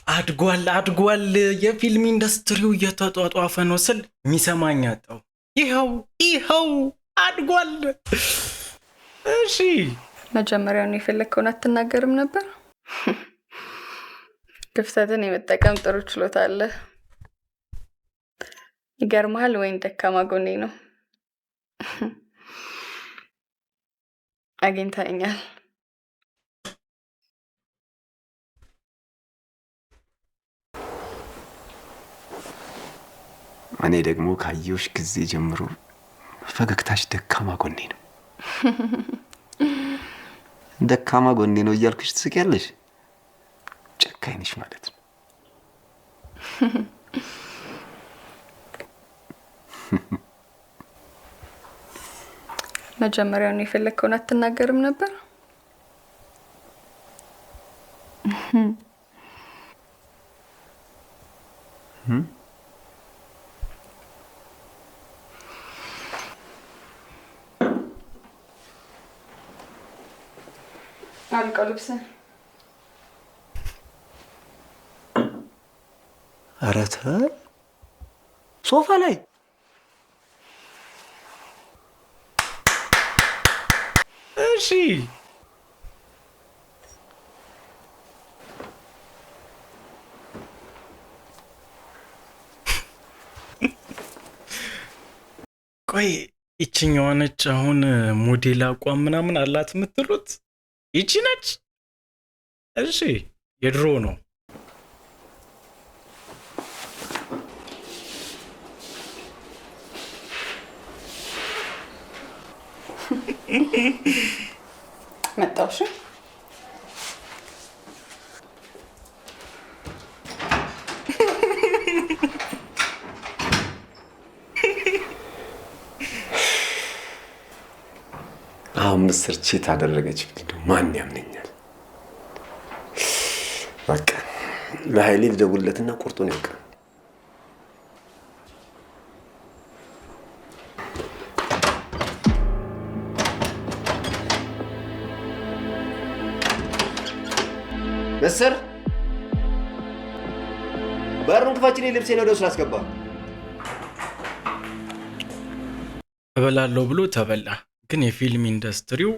አድጓል የፊልም ኢንዱስትሪው እየተጧጧፈ ነው ስል የሚሰማኝ አጣው። ይኸው አድጓል። እሺ መጀመሪያውን የፈለግከውን አትናገርም ነበር? ክፍተትን የመጠቀም ጥሩ ችሎታ አለ። ይገርምሃል፣ ወይን ደካማ ጎኔ ነው። አግኝተኸኛል። እኔ ደግሞ ካየሁሽ ጊዜ ጀምሮ ፈገግታሽ ደካማ ጎኔ ነው። ደካማ ጎኔ ነው እያልኩሽ ትስቂያለሽ። ጨካኝ ነሽ ማለት ነው። መጀመሪያውን የፈለግከውን አትናገርም ነበር? አልቀው ልብስ አረተ ሶፋ ላይ እሺ ቆይ ይችኛዋ ነች አሁን ሞዴል አቋም ምናምን አላት የምትሉት ይቺ ነች? እሺ የድሮ ነው። መጣውሽ አሁን ምስር ቼት አደረገች ቢሉ ማን ያምነኛል? በቃ ለኃይሌ ልደውልለትና ቁርጡን ያውቃል። ምስር በሩን ክፈችልኝ፣ ልብሴን ወደ ውስጥ ላስገባ። እበላለሁ ብሎ ተበላ። ግን የፊልም ኢንዱስትሪው